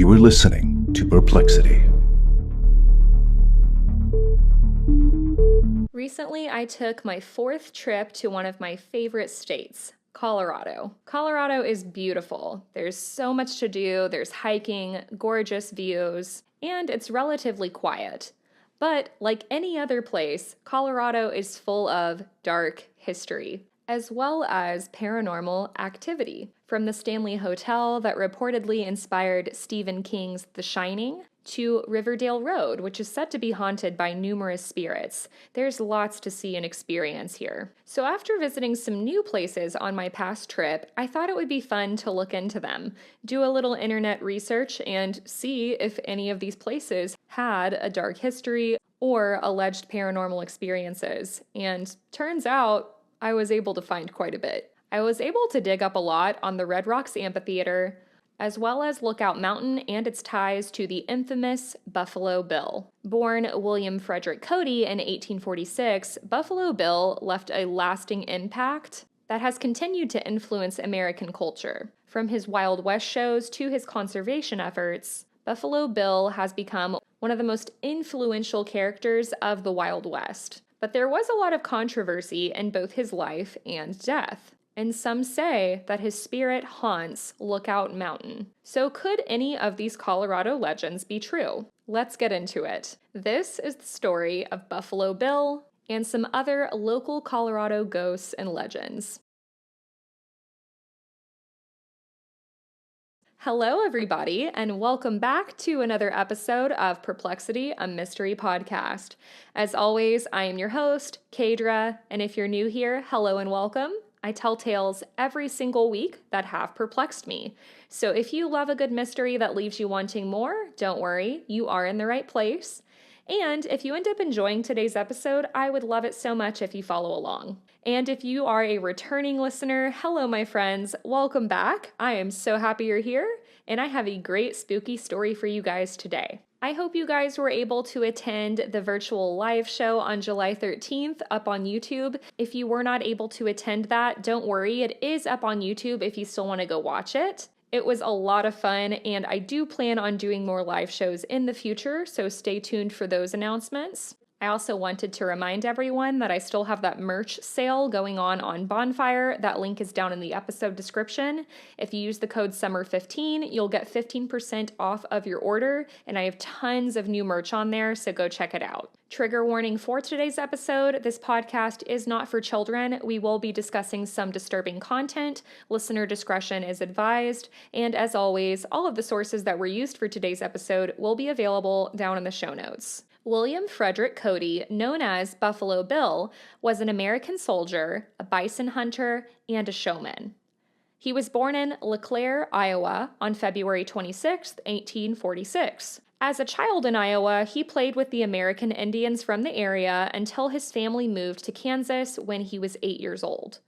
You are listening to Perplexity. Recently, I took my 4th trip to one of my favorite states, Colorado. Colorado is beautiful. There's so much to do, there's hiking, gorgeous views, and it's relatively quiet. But like any other place, Colorado is full of dark history, as well as paranormal activity. From the Stanley Hotel that reportedly inspired Stephen King's The Shining, to Riverdale Road, which is said to be haunted by numerous spirits. There's lots to see and experience here. So after visiting some new places on my past trip, I thought it would be fun to look into them, do a little internet research, and see if any of these places had a dark history or alleged paranormal experiences. And turns out I was able to find quite a bit. I was able to dig up a lot on the Red Rocks Amphitheatre, as well as Lookout Mountain and its ties to the infamous Buffalo Bill. Born William Frederick Cody in 1846, Buffalo Bill left a lasting impact that has continued to influence American culture. From his Wild West shows to his conservation efforts, Buffalo Bill has become one of the most influential characters of the Wild West. But there was a lot of controversy in both his life and death. And some say that his spirit haunts Lookout Mountain. So could any of these Colorado legends be true? Let's get into it. This is the story of Buffalo Bill and some other local Colorado ghosts and legends. Hello, everybody, and welcome back to another episode of Perplexity, a mystery podcast. As always, I am your host, Kaydra, and if you're new here, hello and welcome. I tell tales every single week that have perplexed me. So if you love a good mystery that leaves you wanting more, don't worry, you are in the right place. And if you end up enjoying today's episode, I would love it so much if you follow along. And if you are a returning listener, hello, my friends, welcome back. I am so happy you're here, and I have a great spooky story for you guys today. I hope you guys were able to attend the virtual live show on July 13th up on YouTube. If you were not able to attend that, don't worry, it is up on YouTube if you still want to go watch it. It was a lot of fun, and I do plan on doing more live shows in the future, so stay tuned for those announcements. I also wanted to remind everyone that I still have that merch sale going on Bonfire. That link is down in the episode description. If you use the code SUMMER15, you'll get 15% off of your order, and I have tons of new merch on there, so go check it out. Trigger warning for today's episode, this podcast is not for children. We will be discussing some disturbing content. Listener discretion is advised, and as always, all of the sources that were used for today's episode will be available down in the show notes. William Frederick Cody, known as Buffalo Bill, was an American soldier, a bison hunter, and a showman. He was born in LeClaire, Iowa, on February 26, 1846. As a child in Iowa, he played with the American Indians from the area until his family moved to Kansas when he was 8 years old.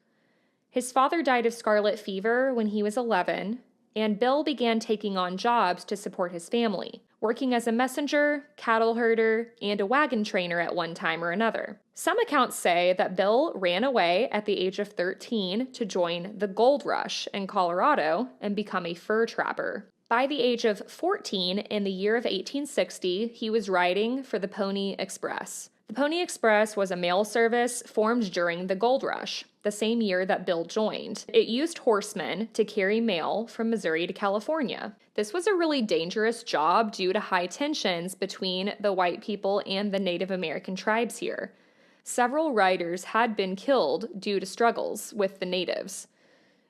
His father died of scarlet fever when he was 11, and Bill began taking on jobs to support his family, working as a messenger, cattle herder, and a wagon trainer at one time or another. Some accounts say that Bill ran away at the age of 13 to join the gold rush in Colorado and become a fur trapper. By the age of 14, in the year of 1860, he was riding for the Pony Express. The Pony Express was a mail service formed during the gold rush, the same year that Bill joined. It used horsemen to carry mail from Missouri to California. This was a really dangerous job due to high tensions between the white people and the Native American tribes here. Several riders had been killed due to struggles with the natives.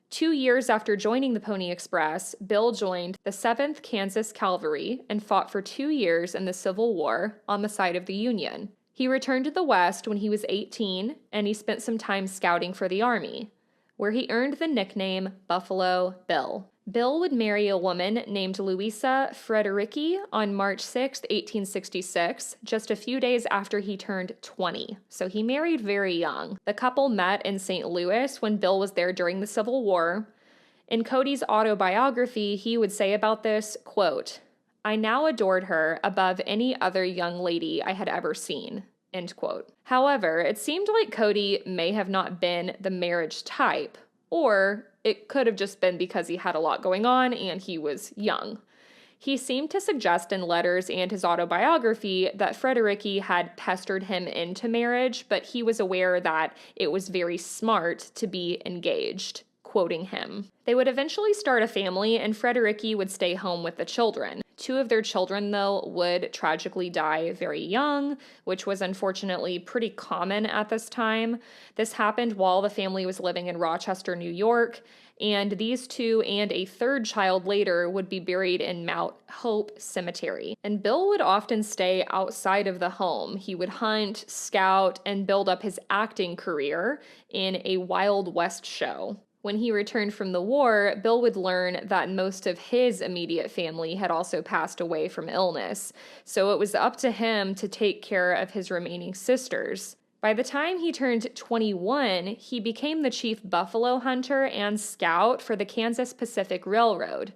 2 years after joining the Pony Express, Bill joined the 7th Kansas Cavalry and fought for 2 years in the Civil War on the side of the Union. He returned to the West when he was 18, and he spent some time scouting for the Army, where he earned the nickname Buffalo Bill. Bill would marry a woman named Louisa Frederici on March 6, 1866, just a few days after he turned 20. So he married very young. The couple met in St. Louis when Bill was there during the Civil War. In Cody's autobiography, he would say about this, quote, "I now adored her above any other young lady I had ever seen," end quote. However, it seemed like Cody may have not been the marriage type, or it could have just been because he had a lot going on and he was young. He seemed to suggest in letters and his autobiography that Fredericki had pestered him into marriage, but he was aware that it was very smart to be engaged, quoting him. They would eventually start a family, and Fredericki would stay home with the children. 2 of their children, though, would tragically die very young, which was unfortunately pretty common at this time. This happened while the family was living in Rochester, New York, and these 2 and a 3rd child later would be buried in Mount Hope Cemetery. And Bill would often stay outside of the home. He would hunt, scout, and build up his acting career in a Wild West show. When he returned from the war, Bill would learn that most of his immediate family had also passed away from illness, so it was up to him to take care of his remaining sisters. By the time he turned 21, he became the chief buffalo hunter and scout for the Kansas Pacific Railroad.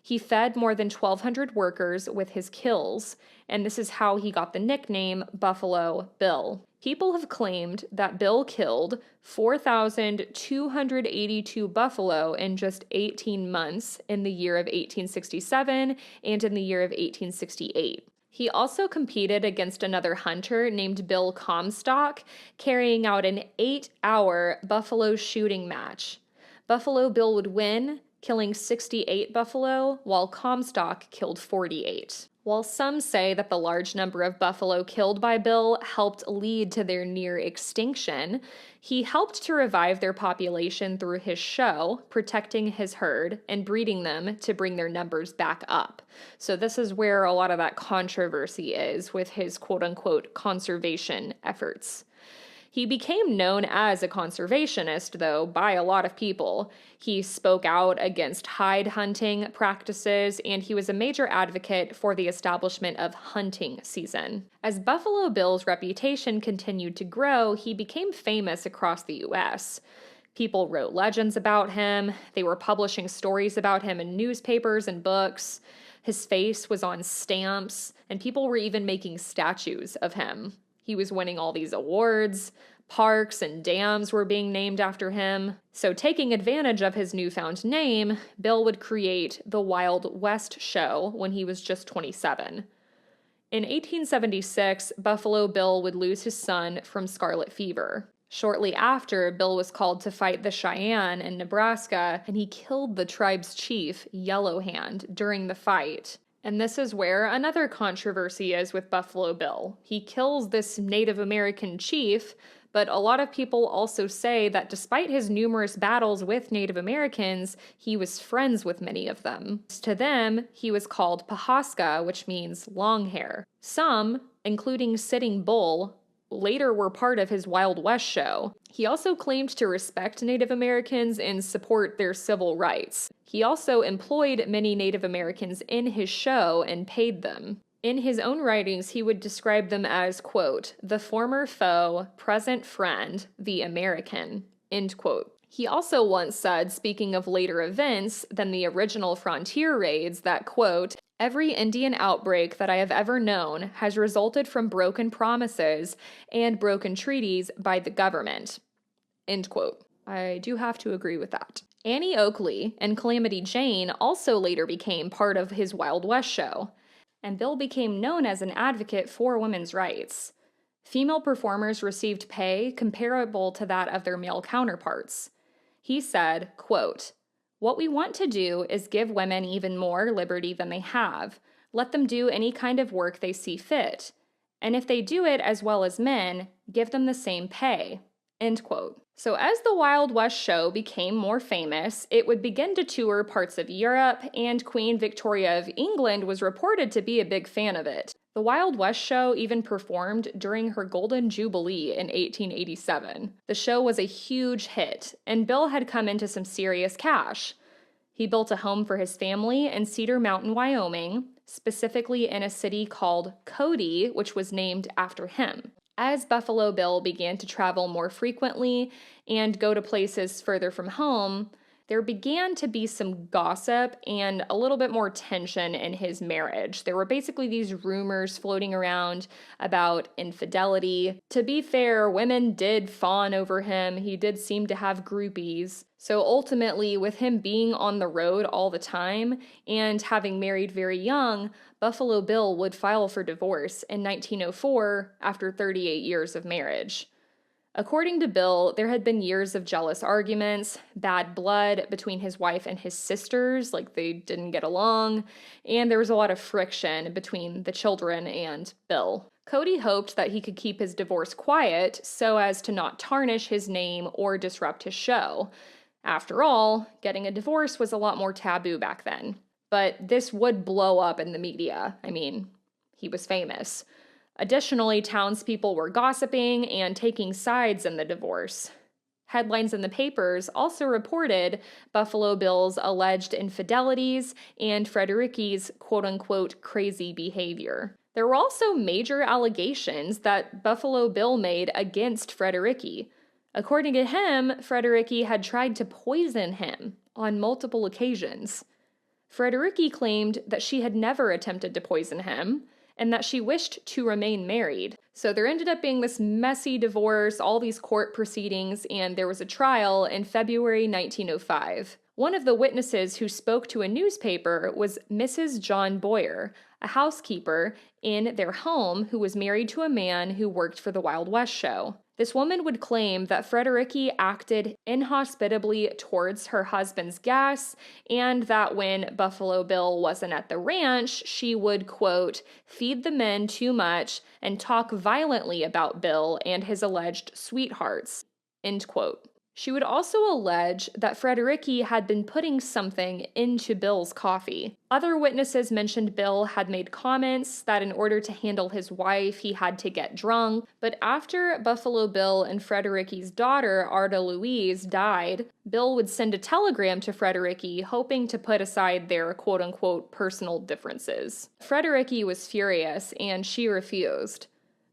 He fed more than 1,200 workers with his kills, and this is how he got the nickname Buffalo Bill. People have claimed that Bill killed 4,282 buffalo in just 18 months in the year of 1867 and in the year of 1868. He also competed against another hunter named Bill Comstock, carrying out an 8-hour buffalo shooting match. Buffalo Bill would win, killing 68 buffalo, while Comstock killed 48. While some say that the large number of buffalo killed by Bill helped lead to their near extinction, he helped to revive their population through his show, protecting his herd and breeding them to bring their numbers back up. So this is where a lot of that controversy is with his quote-unquote conservation efforts. He became known as a conservationist, though, by a lot of people. He spoke out against hide hunting practices, and he was a major advocate for the establishment of hunting season. As Buffalo Bill's reputation continued to grow, he became famous across the U.S. People wrote legends about him. They were publishing stories about him in newspapers and books. His face was on stamps, and people were even making statues of him. He was winning all these awards. Parks and dams were being named after him. So taking advantage of his newfound name, Bill would create the Wild West show when he was just 27. In 1876, Buffalo Bill would lose his son from scarlet fever. Shortly after, Bill was called to fight the Cheyenne in Nebraska, and he killed the tribe's chief, Yellow Hand, during the fight. And this is where another controversy is with Buffalo Bill. He kills this Native American chief, but a lot of people also say that despite his numerous battles with Native Americans, he was friends with many of them. To them, he was called Pahaska, which means long hair. Some, including Sitting Bull, later were part of his Wild West show. He also claimed to respect Native Americans and support their civil rights. He also employed many Native Americans in his show and paid them. In his own writings, he would describe them as, quote, the former foe, present friend, the American, end quote. He also once said, speaking of later events than the original frontier raids, that, quote, every Indian outbreak that I have ever known has resulted from broken promises and broken treaties by the government, end quote. I do have to agree with that. Annie Oakley and Calamity Jane also later became part of his Wild West show, and Bill became known as an advocate for women's rights. Female performers received pay comparable to that of their male counterparts. He said, quote, what we want to do is give women even more liberty than they have. Let them do any kind of work they see fit. And if they do it as well as men, give them the same pay. End quote. So as the Wild West show became more famous, it would begin to tour parts of Europe, and Queen Victoria of England was reported to be a big fan of it. The Wild West show even performed during her Golden Jubilee in 1887. The show was a huge hit, and Bill had come into some serious cash. He built a home for his family in Cedar Mountain, Wyoming, specifically in a city called Cody, which was named after him. As Buffalo Bill began to travel more frequently and go to places further from home, there began to be some gossip and a little bit more tension in his marriage. There were basically these rumors floating around about infidelity. To be fair, women did fawn over him. He did seem to have groupies. So ultimately, with him being on the road all the time and having married very young, Buffalo Bill would file for divorce in 1904 after 38 years of marriage. According to Bill, there had been years of jealous arguments, bad blood between his wife and his sisters, like they didn't get along, and there was a lot of friction between the children and Bill. Cody hoped that he could keep his divorce quiet so as to not tarnish his name or disrupt his show. After all, getting a divorce was a lot more taboo back then. But this would blow up in the media. I mean, he was famous. Additionally, townspeople were gossiping and taking sides in the divorce. Headlines in the papers also reported Buffalo Bill's alleged infidelities and Fredericki's quote-unquote crazy behavior. There were also major allegations that Buffalo Bill made against Fredericki. According to him, Fredericki had tried to poison him on multiple occasions. Fredericki claimed that she had never attempted to poison him, and that she wished to remain married. So there ended up being this messy divorce, all these court proceedings, and there was a trial in February 1905. One of the witnesses who spoke to a newspaper was Mrs. John Boyer, a housekeeper in their home who was married to a man who worked for the Wild West show. This woman would claim that Fredericki acted inhospitably towards her husband's guests, and that when Buffalo Bill wasn't at the ranch, she would, quote, feed the men too much and talk violently about Bill and his alleged sweethearts, end quote. She would also allege that Fredericki had been putting something into Bill's coffee. Other witnesses mentioned Bill had made comments that in order to handle his wife, he had to get drunk. But after Buffalo Bill and Fredericki's daughter, Arda Louise, died, Bill would send a telegram to Fredericki, hoping to put aside their quote-unquote personal differences. Fredericki was furious, and she refused.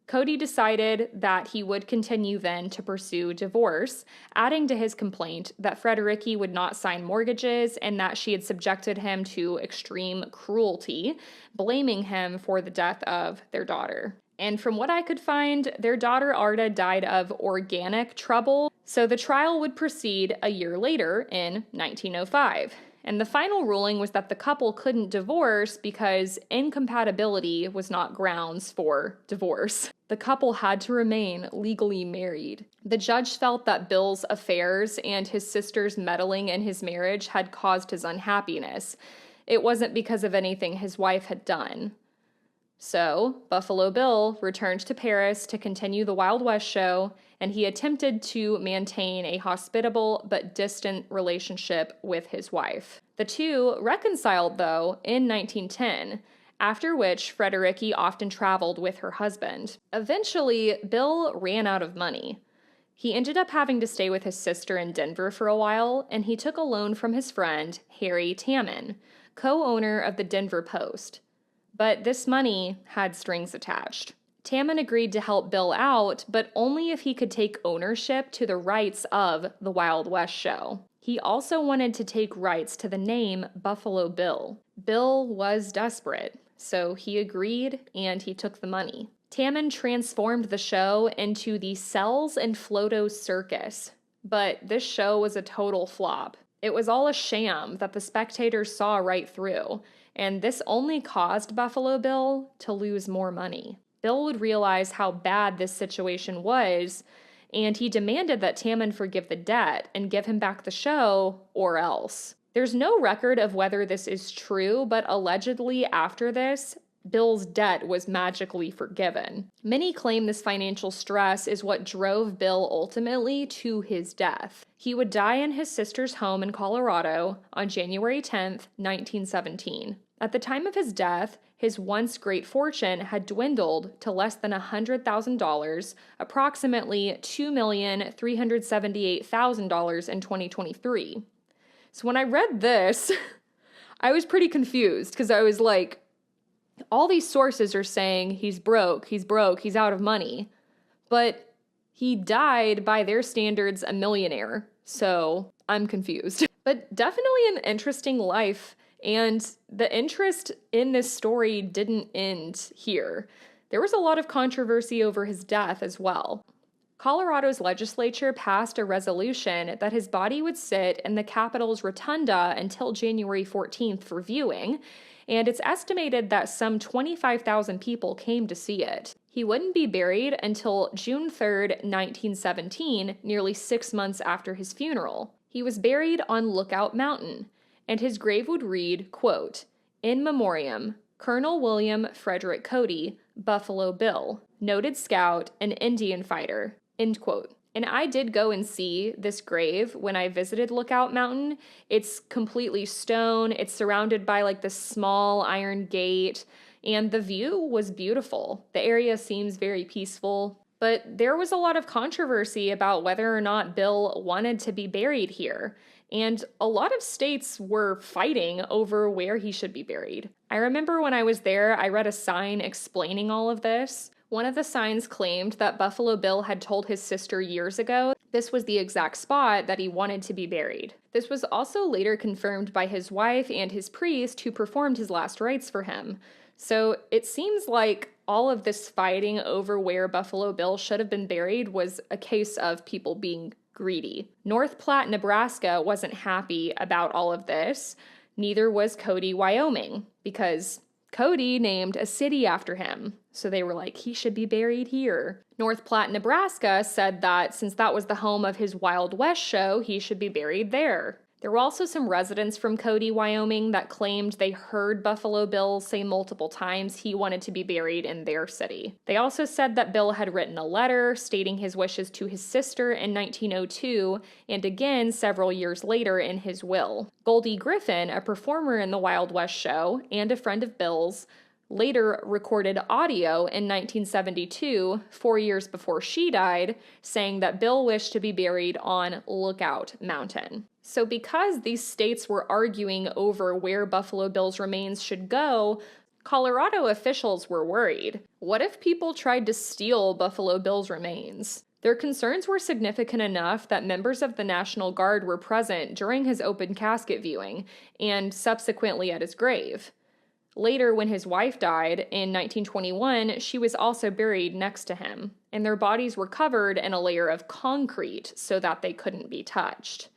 Cody decided that he would continue then to pursue divorce, adding to his complaint that Fredericki would not sign mortgages and that she had subjected him to extreme cruelty, blaming him for the death of their daughter. And from what I could find, their daughter Arda died of organic trouble, so the trial would proceed a year later in 1905. And the final ruling was that the couple couldn't divorce because incompatibility was not grounds for divorce. The couple had to remain legally married. The judge felt that Bill's affairs and his sister's meddling in his marriage had caused his unhappiness. It wasn't because of anything his wife had done. So, Buffalo Bill returned to Paris to continue the Wild West show, and he attempted to maintain a hospitable but distant relationship with his wife. The two reconciled, though, in 1910, after which Fredericki often traveled with her husband. Eventually, Bill ran out of money. He ended up having to stay with his sister in Denver for a while, and he took a loan from his friend, Harry Tamman, co-owner of the Denver Post. But this money had strings attached. Tamman agreed to help Bill out, but only if he could take ownership to the rights of the Wild West show. He also wanted to take rights to the name Buffalo Bill. Bill was desperate, so he agreed and he took the money. Tamman transformed the show into the Cells and Floto Circus, but this show was a total flop. It was all a sham that the spectators saw right through, and this only caused Buffalo Bill to lose more money. Bill would realize how bad this situation was, and he demanded that Tamman forgive the debt and give him back the show, or else. There's no record of whether this is true, but allegedly after this, Bill's debt was magically forgiven. Many claim this financial stress is what drove Bill ultimately to his death. He would die in his sister's home in Colorado on January 10th, 1917. At the time of his death, his once great fortune had dwindled to less than $100,000, approximately $2,378,000 in 2023. So when I read this, I was pretty confused because I was like, all these sources are saying he's broke, he's out of money. But he died, by their standards, a millionaire. So I'm confused. But definitely an interesting life, and the interest in this story didn't end here. There was a lot of controversy over his death as well. Colorado's legislature passed a resolution that his body would sit in the Capitol's rotunda until January 14th for viewing, and it's estimated that some 25,000 people came to see it. He wouldn't be buried until June 3rd, 1917, nearly 6 months after his funeral. He was buried on Lookout Mountain, and his grave would read, quote, "In memoriam, Colonel William Frederick Cody, Buffalo Bill, noted scout and Indian fighter," end quote. And I did go and see this grave when I visited Lookout Mountain. It's completely stone. It's surrounded by like this small iron gate, and the view was beautiful. The area seems very peaceful, but there was a lot of controversy about whether or not Bill wanted to be buried here. And a lot of states were fighting over where he should be buried. I remember when I was there, I read a sign explaining all of this. One of the signs claimed that Buffalo Bill had told his sister years ago this was the exact spot that he wanted to be buried. This was also later confirmed by his wife and his priest who performed his last rites for him. So it seems like all of this fighting over where Buffalo Bill should have been buried was a case of people being greedy. North Platte, Nebraska wasn't happy about all of this. Neither was Cody, Wyoming, because Cody named a city after him. So they were like, he should be buried here. North Platte, Nebraska said that since that was the home of his Wild West show, he should be buried there. There were also some residents from Cody, Wyoming that claimed they heard Buffalo Bill say multiple times he wanted to be buried in their city. They also said that Bill had written a letter stating his wishes to his sister in 1902 and again several years later in his will. Goldie Griffin, a performer in the Wild West show and a friend of Bill's, later recorded audio in 1972, 4 years before she died, saying that Bill wished to be buried on Lookout Mountain. So because these states were arguing over where Buffalo Bill's remains should go, Colorado officials were worried. What if people tried to steal Buffalo Bill's remains? Their concerns were significant enough that members of the National Guard were present during his open casket viewing and subsequently at his grave. Later, when his wife died in 1921, she was also buried next to him, and their bodies were covered in a layer of concrete so that they couldn't be touched,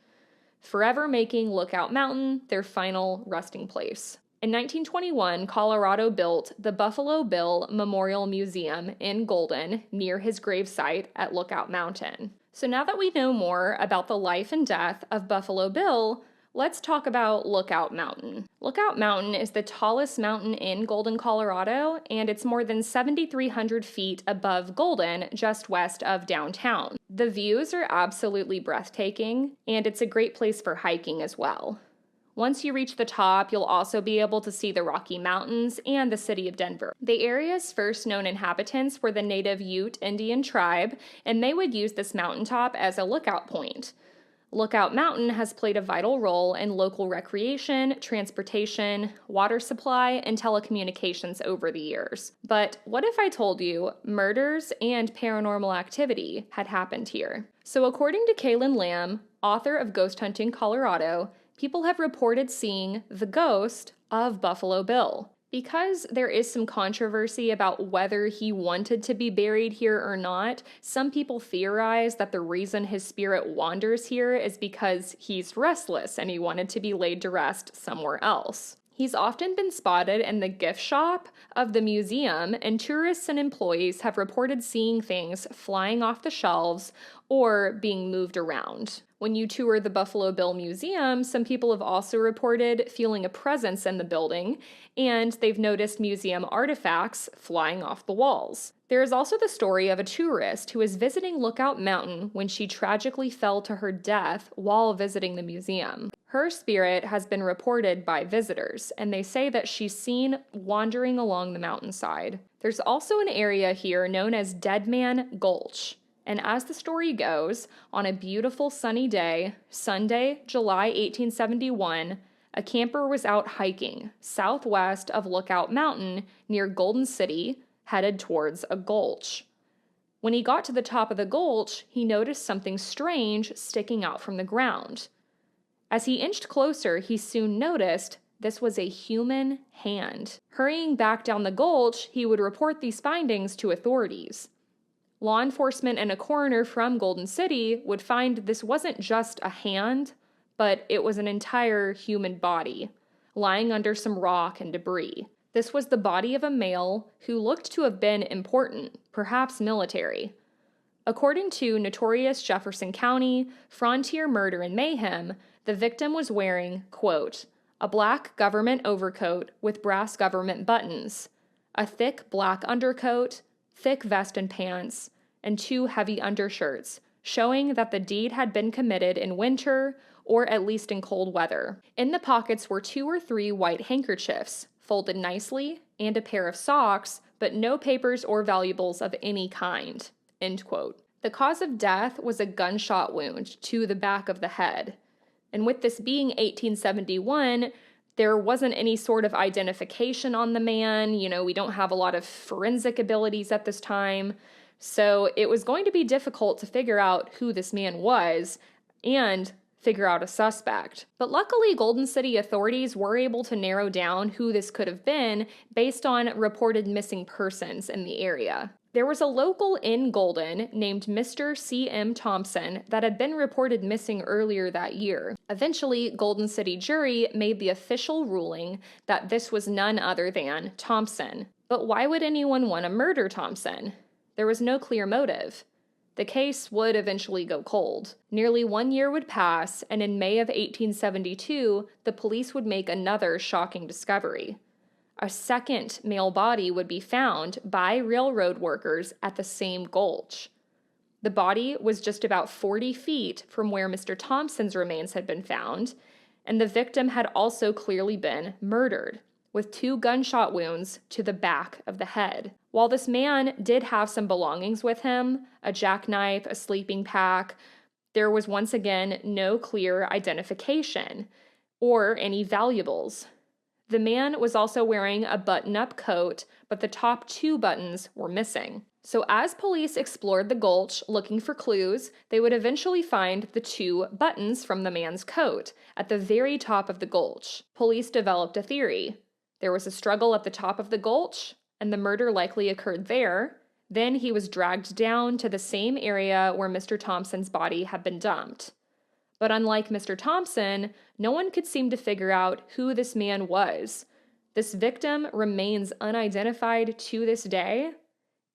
forever making Lookout Mountain their final resting place. In 1921, Colorado built the Buffalo Bill Memorial Museum in Golden near his gravesite at Lookout Mountain. So now that we know more about the life and death of Buffalo Bill, let's talk about Lookout Mountain. Lookout Mountain is the tallest mountain in Golden, Colorado, and it's more than 7,300 feet above Golden, just west of downtown. The views are absolutely breathtaking, and it's a great place for hiking as well. Once you reach the top, you'll also be able to see the Rocky Mountains and the city of Denver. The area's first known inhabitants were the native Ute Indian tribe, and they would use this mountaintop as a lookout point. Lookout Mountain has played a vital role in local recreation, transportation, water supply, and telecommunications over the years. But what if I told you murders and paranormal activity had happened here? So according to Kaylin Lamb, author of Ghost Hunting Colorado, people have reported seeing the ghost of Buffalo Bill. Because there is some controversy about whether he wanted to be buried here or not, some people theorize that the reason his spirit wanders here is because he's restless and he wanted to be laid to rest somewhere else. He's often been spotted in the gift shop of the museum, and tourists and employees have reported seeing things flying off the shelves or being moved around. When you tour the Buffalo Bill Museum, some people have also reported feeling a presence in the building, and they've noticed museum artifacts flying off the walls. There is also the story of a tourist who was visiting Lookout Mountain when she tragically fell to her death while visiting the museum. Her spirit has been reported by visitors, and they say that she's seen wandering along the mountainside. There's also an area here known as Dead Man Gulch. And as the story goes, on a beautiful sunny day, Sunday, July 1871, a camper was out hiking southwest of Lookout Mountain near Golden City, headed towards a gulch. When he got to the top of the gulch, he noticed something strange sticking out from the ground. As he inched closer, he soon noticed this was a human hand. Hurrying back down the gulch, he would report these findings to authorities. Law enforcement and a coroner from Golden City would find this wasn't just a hand, but it was an entire human body, lying under some rock and debris. This was the body of a male who looked to have been important, perhaps military. According to notorious Jefferson County Frontier Murder and Mayhem, the victim was wearing, quote, a black government overcoat with brass government buttons, a thick black undercoat, thick vest and pants, and 2 heavy undershirts, showing that the deed had been committed in winter or at least in cold weather. In the pockets were 2 or 3 white handkerchiefs, folded nicely, and a pair of socks, but no papers or valuables of any kind, end quote. The cause of death was a gunshot wound to the back of the head. And with this being 1871, there wasn't any sort of identification on the man. We don't have a lot of forensic abilities at this time. So it was going to be difficult to figure out who this man was and figure out a suspect. But luckily, Golden City authorities were able to narrow down who this could have been based on reported missing persons in the area. There was a local in Golden named Mr. C.M. Thompson that had been reported missing earlier that year. Eventually, Golden City jury made the official ruling that this was none other than Thompson. But why would anyone want to murder Thompson? There was no clear motive. The case would eventually go cold. Nearly 1 year would pass, and in May of 1872, the police would make another shocking discovery. A second male body would be found by railroad workers at the same gulch. The body was just about 40 feet from where Mr. Thompson's remains had been found, and the victim had also clearly been murdered, with 2 gunshot wounds to the back of the head. While this man did have some belongings with him, a jackknife, a sleeping pack, there was once again no clear identification or any valuables. The man was also wearing a button-up coat, but the top 2 buttons were missing. So as police explored the gulch looking for clues, they would eventually find the 2 buttons from the man's coat at the very top of the gulch. Police developed a theory. There was a struggle at the top of the gulch, and the murder likely occurred there. Then he was dragged down to the same area where Mr. Thompson's body had been dumped. But unlike Mr. Thompson, no one could seem to figure out who this man was. This victim remains unidentified to this day,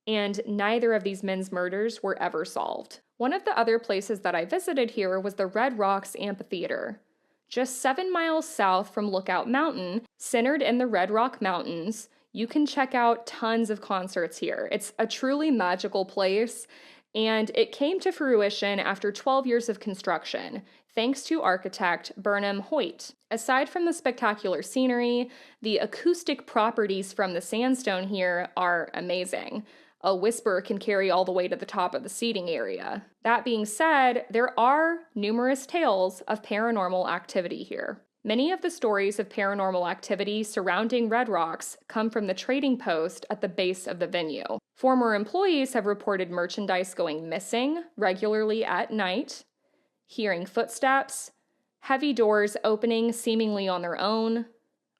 and neither of these men's murders were ever solved. One of the other places that I visited here was the Red Rocks Amphitheatre. Just 7 miles south from Lookout Mountain, centered in the Red Rock Mountains, you can check out tons of concerts here. It's a truly magical place, and it came to fruition after 12 years of construction, thanks to architect Burnham Hoyt. Aside from the spectacular scenery, the acoustic properties from the sandstone here are amazing. A whisper can carry all the way to the top of the seating area. That being said, there are numerous tales of paranormal activity here. Many of the stories of paranormal activity surrounding Red Rocks come from the trading post at the base of the venue. Former employees have reported merchandise going missing regularly at night, hearing footsteps, heavy doors opening seemingly on their own,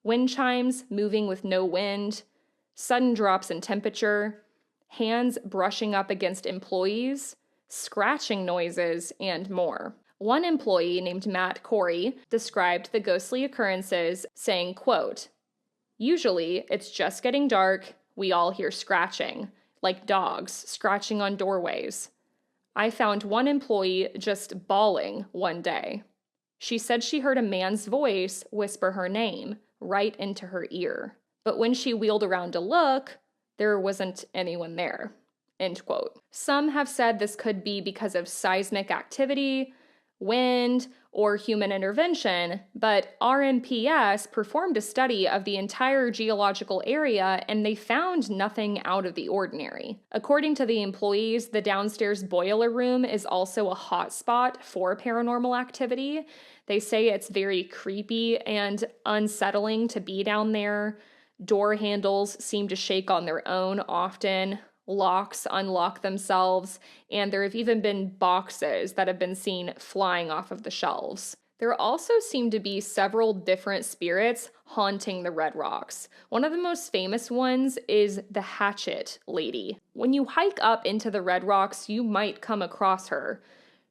wind chimes moving with no wind, sudden drops in temperature, hands brushing up against employees, scratching noises, and more. One employee named Matt Corey described the ghostly occurrences, saying, quote, "Usually, it's just getting dark, we all hear scratching, like dogs scratching on doorways. I found one employee just bawling one day. She said she heard a man's voice whisper her name right into her ear. But when she wheeled around to look, there wasn't anyone there." End quote. Some have said this could be because of seismic activity, wind, or human intervention, but RMPS performed a study of the entire geological area and they found nothing out of the ordinary. According to the employees, the downstairs boiler room is also a hot spot for paranormal activity. They say it's very creepy and unsettling to be down there. Door handles seem to shake on their own often. Locks unlock themselves, and there have even been boxes that have been seen flying off of the shelves. There also seem to be several different spirits haunting the Red Rocks. One of the most famous ones is the Hatchet Lady. When you hike up into the Red Rocks, you might come across her.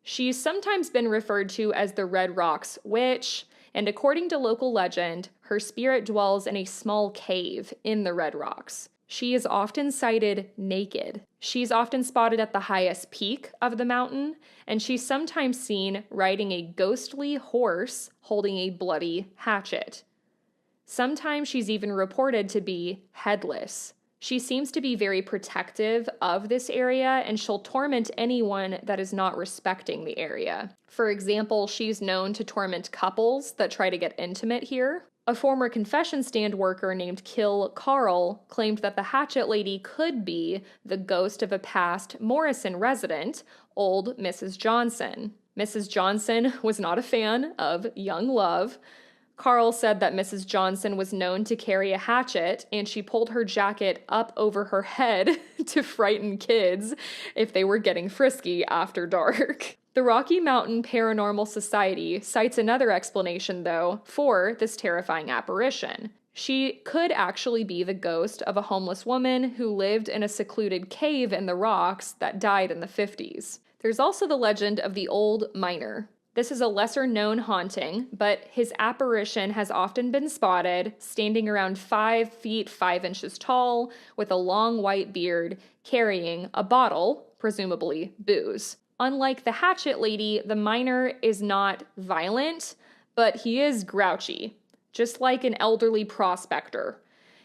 She's sometimes been referred to as the Red Rocks Witch, and according to local legend, her spirit dwells in a small cave in the Red Rocks. She is often sighted naked. She's often spotted at the highest peak of the mountain, and she's sometimes seen riding a ghostly horse holding a bloody hatchet. Sometimes she's even reported to be headless. She seems to be very protective of this area, and she'll torment anyone that is not respecting the area. For example, she's known to torment couples that try to get intimate here. A former confession stand worker named Kill Carl claimed that the Hatchet Lady could be the ghost of a past Morrison resident, old Mrs. Johnson. Mrs. Johnson was not a fan of young love. Carl said that Mrs. Johnson was known to carry a hatchet, and she pulled her jacket up over her head to frighten kids if they were getting frisky after dark. The Rocky Mountain Paranormal Society cites another explanation, though, for this terrifying apparition. She could actually be the ghost of a homeless woman who lived in a secluded cave in the rocks that died in the 50s. There's also the legend of the Old Miner. This is a lesser-known haunting, but his apparition has often been spotted standing around 5 feet 5 inches tall with a long white beard carrying a bottle, presumably booze. Unlike the Hatchet Lady, the miner is not violent, but he is grouchy, just like an elderly prospector.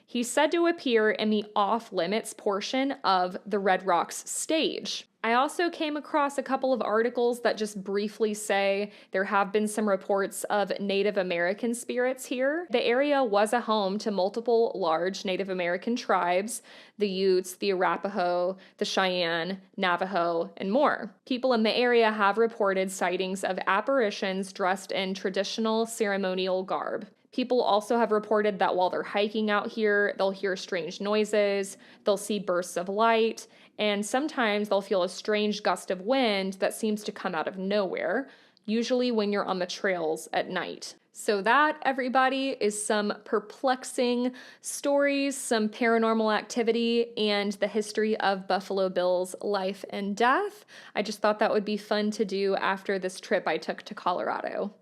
He's said to appear in the off-limits portion of the Red Rocks stage. I also came across a couple of articles that just briefly say there have been some reports of Native American spirits here. The area was a home to multiple large Native American tribes, the Utes, the Arapaho, the Cheyenne, Navajo, and more. People in the area have reported sightings of apparitions dressed in traditional ceremonial garb. People also have reported that while they're hiking out here, they'll hear strange noises, they'll see bursts of light, and sometimes they'll feel a strange gust of wind that seems to come out of nowhere, usually when you're on the trails at night. So that, everybody, is some perplexing stories, some paranormal activity, and the history of Buffalo Bill's life and death. I just thought that would be fun to do after this trip I took to Colorado.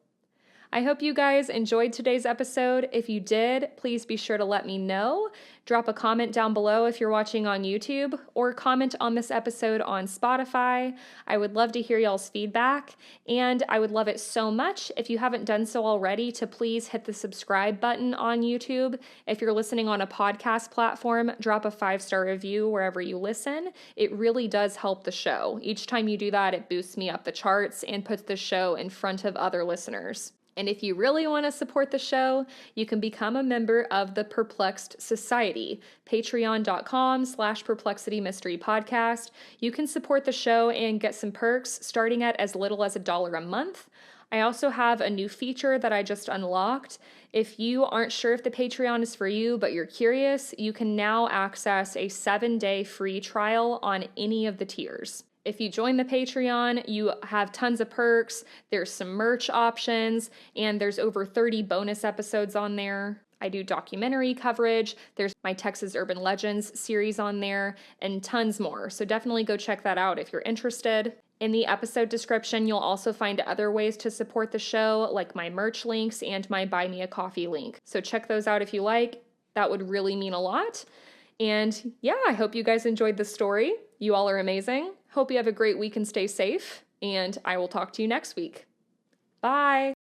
I hope you guys enjoyed today's episode. If you did, please be sure to let me know. Drop a comment down below if you're watching on YouTube, or comment on this episode on Spotify. I would love to hear y'all's feedback, and I would love it so much if you haven't done so already to please hit the subscribe button on YouTube. If you're listening on a podcast platform, drop a 5-star review wherever you listen. It really does help the show. Each time you do that, it boosts me up the charts and puts the show in front of other listeners. And if you really want to support the show, you can become a member of the Perplexed Society, patreon.com/Perplexity Mystery Podcast. You can support the show and get some perks starting at as little as $1 a month. I also have a new feature that I just unlocked. If you aren't sure if the Patreon is for you, but you're curious, you can now access a 7-day free trial on any of the tiers. If you join the Patreon, you have tons of perks, there's some merch options, and there's over 30 bonus episodes on there. I do documentary coverage, there's my Texas Urban Legends series on there, and tons more. So definitely go check that out if you're interested. In the episode description, you'll also find other ways to support the show, like my merch links and my Buy Me a Coffee link. So check those out if you like. That would really mean a lot. And yeah, I hope you guys enjoyed the story. You all are amazing. Hope you have a great week and stay safe, and I will talk to you next week. Bye!